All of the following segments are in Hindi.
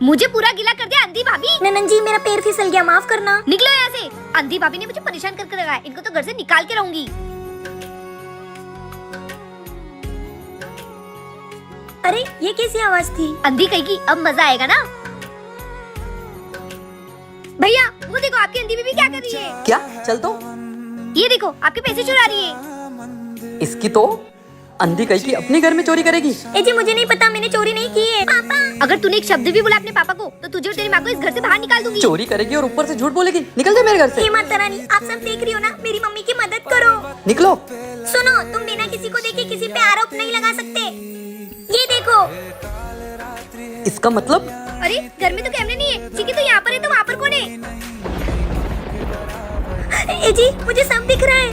मुझे पूरा गीला कर दिया अंधी भाभी। ननन जी मेरा पैर फिसल गया, माफ करना। निकलो यहाँ से। अंधी भाभी ने मुझे परेशान करके रखा है, इनको तो घर से निकाल के रहूंगी। अरे ये कैसी आवाज थी? अंधी कहेगी अब मजा आएगा ना। भैया वो देखो आपकी अंधी बीबी क्या कर रही है। क्या? चल तो। ये देखो आपके पैसे चुरा रही है। इसकी तो अंधी कही कि अपने घर में चोरी करेगी। ए जी मुझे नहीं पता, मैंने चोरी नहीं की है। पापा अगर तूने एक शब्द भी बोला अपने पापा को तो तुझे और तेरी माँ को इस घर से बाहर निकाल दूंगी। चोरी करेगी और ऊपर से झूठ बोलेगी। निकल जा मेरे घर से। हे माता रानी, आप सब देख रही हो ना, मेरी मम्मी की मदद करो। निकलो। सुनो, तुम बिना किसी को देखे किसी पे आरोप नहीं लगा सकते। ये देखो। इसका मतलब? अरे घर में तो कैमरे नहीं है। चिकी तो यहाँ पर है तो वहाँ पर कौन है? ए जी मुझे सब दिख रहा है।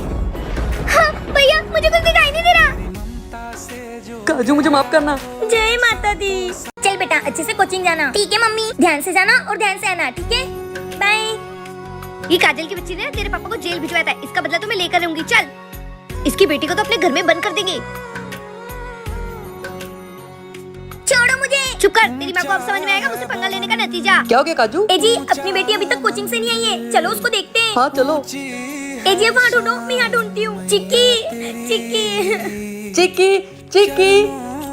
हाँ भैया मुझे कुछ दिखाई नहीं दे रहा। काजू मुझे माफ करना। जय माता दी। चल बेटा अच्छे से कोचिंग जाना। ठीक है मम्मी, ध्यान से जाना और ध्यान से आना, ठीक है? बाय। ये काजल की बच्ची ने तेरे पापा को जेल भिजवाया था, इसका बदला तो मैं लेकर रहूंगी। चल इसकी बेटी को तो अपने घर में बंद कर देंगे। छोड़ो मुझे। चुप कर, तेरी माँ को अब समझ में आएगा मुझसे पंगा लेने का नतीजा। क्या हो गया काजू? ए जी अपनी बेटी अभी तक कोचिंग से नहीं आई है, चलो उसको देखते हैं। हाँ चलो। ए जी वहाँ ढूंढो, मैं यहाँ ढूंढती हूँ। चिक्की चिक्की चिक्की चिक्की।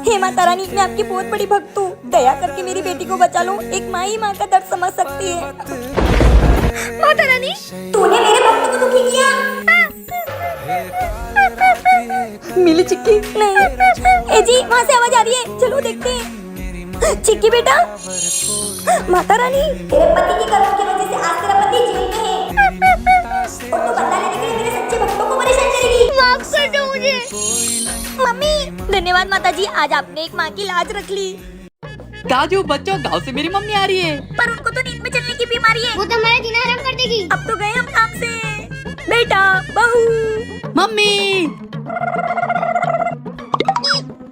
हे माता रानी, मैं आपकी बहुत बड़ी भक्त हूँ, दया करके मेरी बेटी को बचा लो। एक माँ ही माँ का दर्द समझ सकती है। माता रानी तूने मेरे भक्त को दुखी किया। मिली चिक्की? नहीं। ए जी वहाँ से आवाज आ रही है, चलो देखते हैं। चिक्की बेटा। माता रानी, तेरे पति की कर्मों की वजह से आज तेरा पति जेल में है और तू बदला लेने के लिए मेरे सच्चे भक्तों को परेशान करेगी। माफ कर दो मुझे। मम्मी धन्यवाद माता जी, आज आपने एक माँ की लाज रख ली। काजू बच्चों, गांव से मेरी मम्मी आ रही है। पर उनको तो नींद में चलने की बीमारी है। वो तो हमारा जीना हराम कर देगी। अब तो गए हम काम से। बेटा बहू। मम्मी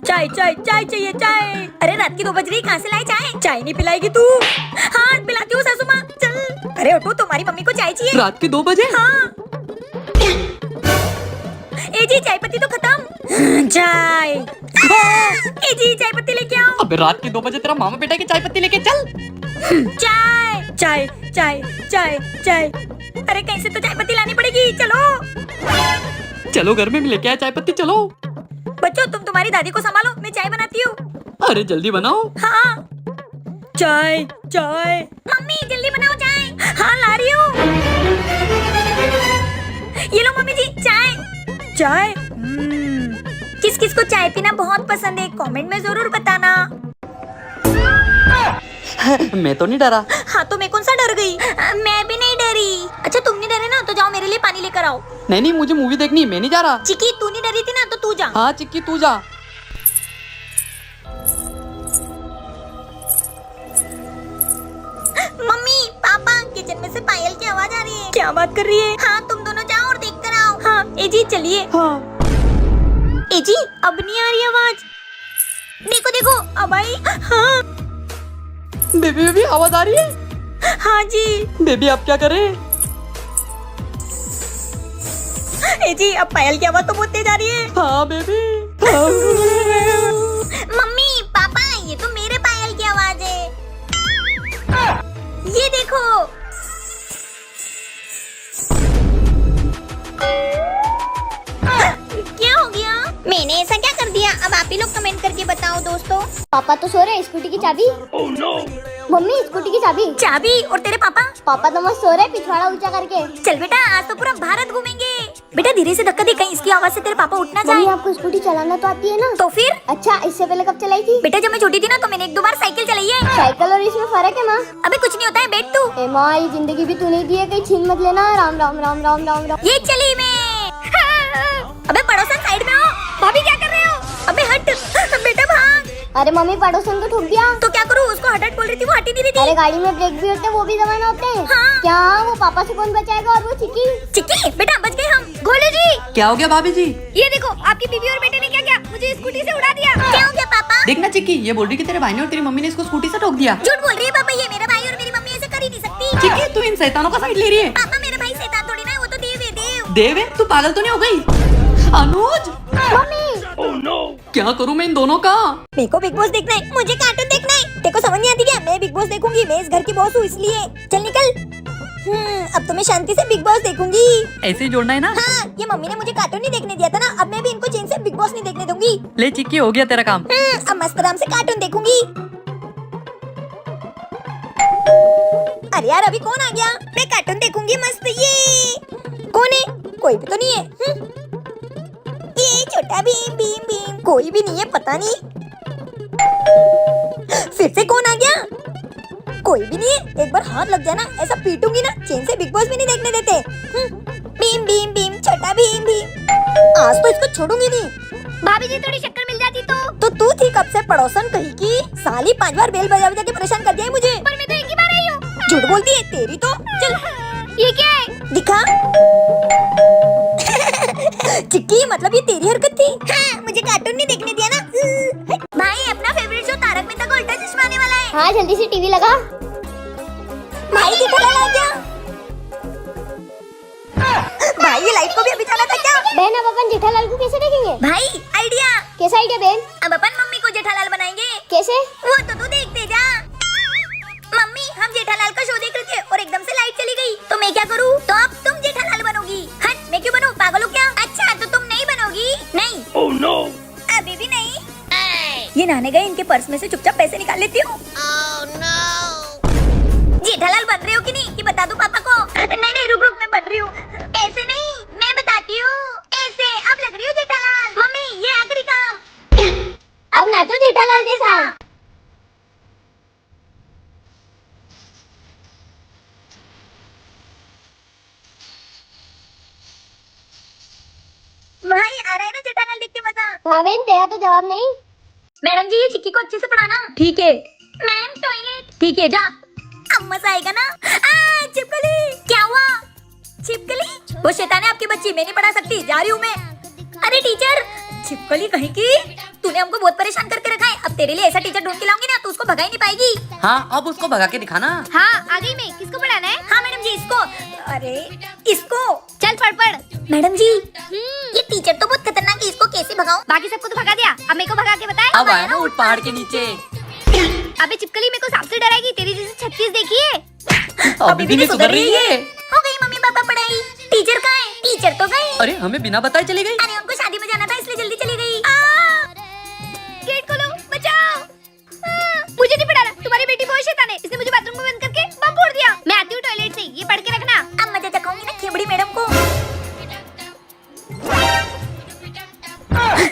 चाय चाय चाय चाहिए चाय। अरे रात की 2 बज रही, कहाँ से लाई चाय? चाय नहीं पिलाएगी तू? हाँ पिलाती हूँ सासू माँ, चल। अरे उठो, तुम्हारी मम्मी को चाय चाहिए। रात के 2 बजे? हाँ। ए जी चाय पत्ती तो खत्म। चाय। ए जी चाय पत्ती लेके आओ। अबे रात के 2 बजे तेरा मामा बेटा की चाय पत्ती लेके चल। चाय चाय चाय चाय चाय। अरे कहीं से तो चाय पत्ती लानी पड़ेगी, चलो। चलो घर में लेके आया चाय पत्ती, चलो। बच्चों तुम तुम्हारी दादी को संभालो, मैं चाय बनाती हूँ। अरे जल्दी बनाओ। हाँ। चाय चाय। मम्मी जल्दी बनाओ चाय। हाँ ला रही हूँ। ये लो मम्मी जी चाय। चाय। किस किस को चाय पीना बहुत पसंद है, कमेंट में जरूर बताना। मैं तो नहीं डरा। हाँ तो मैं कौन सा डर गई? मैं भी नहीं डरी। अच्छा तुम नहीं डरे ना, तो जाओ मेरे लिए पानी लेकर आओ। नहीं नहीं, मुझे मूवी देखनी है, मैं नहीं जा रहा। चिक्की तू नहीं डरी थी ना, तो तू जा। हाँ चिक्की तू जा। मम्मी पापा किचन में से पायल की आवाज आ रही है। क्या बात कर रही है? हाँ तुम दोनों जाओ और देख कर आओ। हाँ ए जी चलिए। हाँ। ए जी अब नहीं आ रही आवाज। देखो देखो अब आई। हाँ। बेबी बेबी आवाज आ रही है? हाँ जी। बेबी आप क्या करें? ए जी अब पायल की आवाज तो बहुत तेज आ रही है। हाँ बेबी। मम्मी पापा ये तो मेरे पायल की आवाज है। ये देखो। क्या हो गया? मैंने ऐसा क्या कर दिया? अब आप ही लोग कमेंट करके बताओ दोस्तों। पापा तो सो रहे हैं, स्कूटी की चाबी। मम्मी स्कूटी की चाबी। चाबी और तेरे पापा? पापा तो मस्त सो रहे, पिछवाड़ा ऊंचा करके। चल बेटा आज तो पूरा भारत घूमेंगे। बेटा धीरे से धक्का दे, कहीं इसकी आवाज से तेरे पापा उठ ना जाए। मम्मी आपको स्कूटी चलाना तो आती है ना? तो फिर? अच्छा इससे पहले कब चलाई थी? बेटा जब मैं छोटी थी ना तो मैंने 1-2 बार साइकिल चलाई है। साइकिल और इसमें फर्क है माँ? अबे कुछ नहीं होता है, बैठ तू। ए माँ ये जिंदगी भी तूने दी है, कहीं छीन मत लेना। राम राम राम राम राम राम। ये चली मैं। अबे पड़ोसन साइड में हो। भाभी क्या कर रहे हो? अबे हट बेटा भाग। अरे मम्मी पड़ोसन को ठोक दिया। तो क्या करूँ? उसको हट बोल रही थी, वो हटी नहीं रही थी। अरे गाड़ी में ब्रेक भी होते हैं, वो भी दबाना होते हैं। हाँ। क्या वो पापा से कौन बचाएगा? और वो चिक्की। चिक्की बेटा बच गए हम। गोलू जी क्या हो गया भाभी जी? ये देखो आपकी बीवी और बेटे ने क्या किया, मुझे स्कूटी से उड़ा दिया। क्या हो गया पापा? देखना चिक्की, ये बोल रही कि तेरे भाई ने और तेरी मम्मी ने इसको स्कूटी से ठोक दिया। झूठ बोल रही है पापा, ये मेरा भाई और मेरी मम्मी ऐसे कर ही नहीं सकती। चिक्की तू इन शैतानों का साइड ले रही है। पापा मेरा भाई शैतान थोड़ी ना है, वो तो देव है देव। देव है? तू पागल तो नहीं हो गई? अनुज मम्मी क्या करूँ मैं इन दोनों का? मेरे को बिग बॉस देखना है, मुझे कार्टून देखना है। तेरे को समझ नहीं आती क्या? मैं बिग बॉस देखूंगी। मैं इस घर की बॉस हूँ इसलिए। चल निकल। अब तो मैं शांति से बिग बॉस देखूंगी। ऐसे ही जोड़ना है ना। हाँ, ये मम्मी ने मुझे कार्टून नहीं देखने दिया था ना, अब मैं भी इनको चैन से बिग बॉस नहीं देखने दूंगी। ले चिक्की, हो गया तेरा काम। अब मस्त आराम से कार्टून देखूंगी। अरे यार, अभी कौन आ गया? मैं कार्टून देखूंगी मस्त। ये कौन है? कोई भी तो नहीं है। ये छोटा भीम भीम भीम, कोई भी नहीं है, पता नहीं। फिर से कौन आ गया? कोई भी नहीं है। एक बार हाथ लग जाए ना, ऐसा पीटूंगी ना, चैन से बिग बॉस भी नहीं देखने देते। भीम भीम भीम, छोटा भीम भीम, आज तो इसको छोड़ूंगी नहीं। भाभी जी थोड़ी शक्कर मिल जाती तो तू थी कब से पड़ोसन कहीं की? साली 5 बार बेल बजा बजा के परेशान कर दिया है मुझे। पर मैं तो एक ही बार आई हूँ। झूठ बोलती है तेरी तो। चल ये क्या है? दिखा। चिक्की, मतलब ये तेरी हरकत थी? हाँ, मुझे कार्टून नहीं देखने दिया ना। भाई, अपना फेवरेट शो तारक मेहता का उल्टा चश्मा आने वाला है। हाँ, जल्दी से टीवी लगा। भाई जेठालाल आ गया। भाई, ये लाइट को भी अभी जाना था क्या? बहन, अब अपन जेठालाल को कैसे देखेंगे? भाई, आइडिया। कैसा आइडिया बहन? अब अपन मम्मी को जेठालाल बनाएंगे। कैसे? वो तो तू देखते जा। मम्मी, हम जेठालाल का शो देख रहे थे और एकदम से लाइट चली गई, तो मैं क्या करूँ? तो अब तुम जेठालाल बनोगी। हट, मैं क्यों बनूं? पागल हो क्या? अच्छा, तो तुम नहीं बनोगी? नहीं। Oh no. अभी भी नहीं? ये नहाने गए, इनके पर्स में से चुपचाप पैसे निकाल लेती हूँ। जेठालाल बन रहे हो कि नहीं? कि बता दूं पापा को? नहीं, रुक रुक, मैं बन रही हूँ। ऐसे नहीं, मैं बताती हूँ। ऐसे। अब लग रही हो जेठालाल। मम्मी, ये आखिरी काम। अब ना तो जेठालाल जैसा। भाई, आ रहा है ना जेठालाल देख के मजा? हाँ बहन, तेरा तो जवाब नहीं। मैडम जी, ये चिक्की को अच्छे से पढ़ाना। ठीक है। Ma'am, toilet. ठीक है, जा। अब मजा आएगा ना? छिपकली। क्या हुआ? छिपकली? वो शैतान है आपकी बच्ची, मैं नहीं पढ़ा सकती, जा रही हूँ मैं। अरे टीचर, छिपकली कहीं की, तूने हमको बहुत परेशान करके रखा है। अब तेरे लिए ऐसा टीचर ढूंढ के लाऊंगी ना, तू उसको भगा ही नहीं पाएगी। हाँ, अब उसको भगा के दिखाना। हाँ, आ गई मैं। किसको पढ़ाना है? हाँ मैडम जी, इसको। अरे इसको। चल पढ़ पढ़। मैडम जी, ये टीचर तो बहुत खतरनाक है, इसको कैसे भगाऊं? बाकी सबको तो भगा दिया, अब मेरे को भगा के बताए। अब आया ना ऊट पहाड़ के नीचे। अबे चिपकली, मेरे को सांप से डराएगी? तेरी जैसे 36 देखी है। अभी भी नहीं सुधर रही है। हो गई मम्मी पापा पढ़ाई। टीचर कहाँ है? टीचर तो गए। अरे, हमें बिना बताए चली गई। अरे उनको शादी में जाना था, इसलिए जल्दी चली गई। गेट खोलो, बचाओ। मुझे नहीं पढ़ाना, तुम्हारी बेटी बहुत शैतान है, इसने मुझे बाथरूम में बंद करके बम फोड़ दिया। मैं आती हूँ टॉयलेट से, ये पढ़ के रखना। अब मजा चखाऊंगी ना खेबड़ी मैडम को।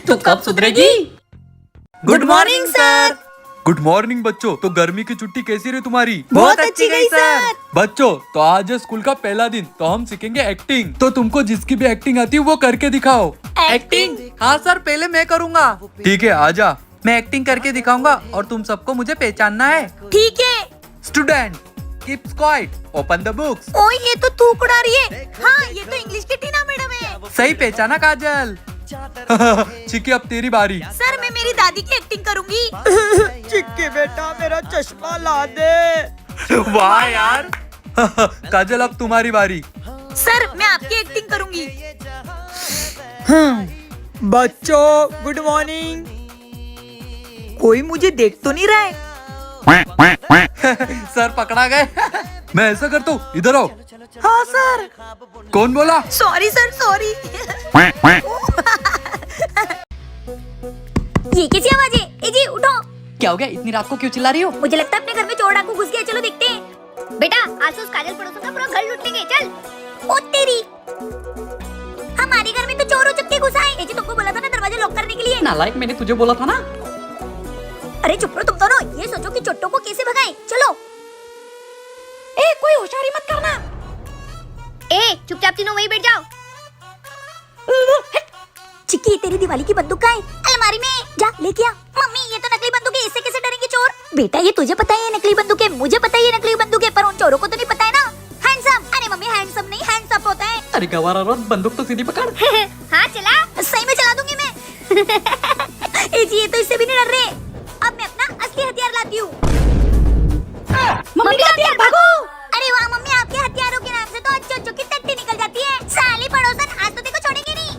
तो कब सुधरेगी? Good morning sir. Good morning बच्चों। तो गर्मी की छुट्टी कैसी रही तुम्हारी? बहुत अच्छी गई सर। बच्चों, तो आज है स्कूल का पहला दिन, तो हम सीखेंगे एक्टिंग। तो तुमको जिसकी भी एक्टिंग आती है वो करके दिखाओ। एक्टिंग? हाँ सर, पहले मैं करूँगा। ठीक है, आजा। मैं एक्टिंग करके दिखाऊंगा और तुम सबको मुझे पहचानना है। ठीक है। Student, keep quiet, open the books. Oh, ये तो थूक उड़ा रही है। हाँ, ये तो इंग्लिश की टीना मैडम है। सही पहचाना काजल। चिक्की, अब तेरी बारी। सर, मैं मेरी दादी की एक्टिंग करूंगी। चिक्की बेटा, मेरा चश्मा ला दे। वाह यार। काजल, अब तुम्हारी बारी। सर, मैं आपकी एक्टिंग करूंगी। बच्चों, गुड मॉर्निंग। कोई मुझे देख तो नहीं रहा है? सर, पकड़ा गए। मैं ऐसा करता हूँ, इधर आओ। हाँ सर। कौन बोला? Sorry sir, sorry. ये कैसी आवाज है? ए जी, उठो। क्या हो गया? इतनी रात को क्यों चिल्ला रही हो? मुझे लगता है अपने घर में चोर डाकू घुस गया, चलो देखते हैं। बेटा, आज तो उस काजल पड़ोसन का पूरा घर लूट लेंगे। चल। ओ तेरी, हमारे घर में तो चोर उचक के घुसा है। ए जी, तुमको बोला था ना दरवाजा लॉक करने के लिए। नालायक, मैंने तुझे बोला था ना। अरे चुप रहो तुम दोनों, ये सोचो कि चोट्टों को कैसे भगाएं। चलो। ए, कोई होशियारी मत करना। ए, चुपचाप तीनों वहीं बैठ जाओ। चिक्की, तेरी दिवाली की बंदूक कहाँ है? अलमारी में। जा लेके आ। मम्मी, ये तो नकली बंदूक है, इससे कैसे डरेंगे चोर? बेटा, ये तुझे पता है ये नकली बंदूक है, मुझे पता है ये नकली बंदूक है, पर उन चोरों को तो नहीं पता है ना। हैंडसम। अरे मम्मी, हैंडसम नहीं, हैंड्स अप होता है। अरे गवारा रोड, बंदूक तो सीधी पकड़। हाँ, चला। सही में चला दूंगी मैं। ए जी, ये तो इससे भी नहीं डर रहे। अब मैं अपना असली हथियार लाती हूँ। मम्मी, हथियार भागो। अरे वाह मम्मी, आपके हथियारों के नाम से तो अच्छी की टट्टी निकल जाती है। साली पड़ोसन, आज तो देखो छोड़ेंगे नहीं।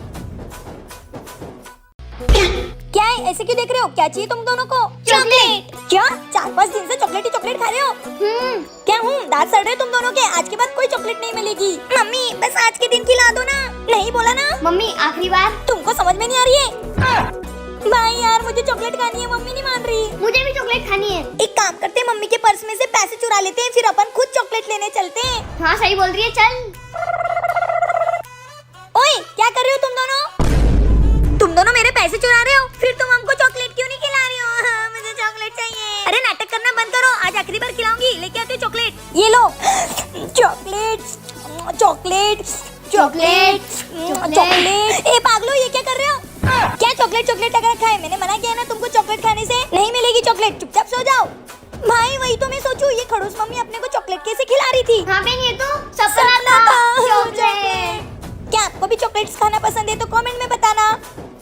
क्या है, ऐसे क्यों देख रहे हो? क्या चाहिए तुम दोनों को? चॉकलेट। क्या 4-5 दिन से चॉकलेट ही चॉकलेट खा रहे हो? क्या हूँ? दांत सड़ रहे तुम दोनों के? आज के बाद कोई चॉकलेट नहीं मिलेगी। मम्मी बस आज के दिन खिला दो ना। नहीं बोला ना? मम्मी आखिरी बार। तुमको समझ में नहीं आ रही है? भाई यार मुझे चॉकलेट खानी है, मम्मी नहीं मान रही। मुझे भी चॉकलेट खानी है। एक काम करते हैं, मम्मी के पर्स में से पैसे चुरा लेते हैं, फिर अपन खुद चॉकलेट लेने चलते हैं। हाँ सही बोल रही है, चल। ओए क्या कर रहे हो तुम दोनों? तुम दोनों मेरे पैसे चुरा रहे हो, फिर तुम हमको चॉकलेट क्यों नहीं खिला रही हो? हाँ, मुझे चॉकलेट चाहिए। अरे नाटक करना बंद करो, आज आखिरी बार खिलाऊंगी। लेके आती हूँ चॉकलेट। ये लो चॉकलेट चॉकलेट चॉकलेट चॉकलेट। ए पागलो, ये क्या कर रहे हो? क्या चॉकलेट चॉकलेट लगा रखा है? मैंने मना किया ना तुमको चॉकलेट खाने से। नहीं मिलेगी चॉकलेट, चुपचाप सो जाओ। भाई वही तो मैं सोचूं, ये खड़ूस मम्मी अपने को चॉकलेट कैसे खिला रही थी? हाँ बहन, ये तो सपना था। चॉकलेट। क्या आपको भी चॉकलेट्स खाना पसंद है तो कमेंट में बताना।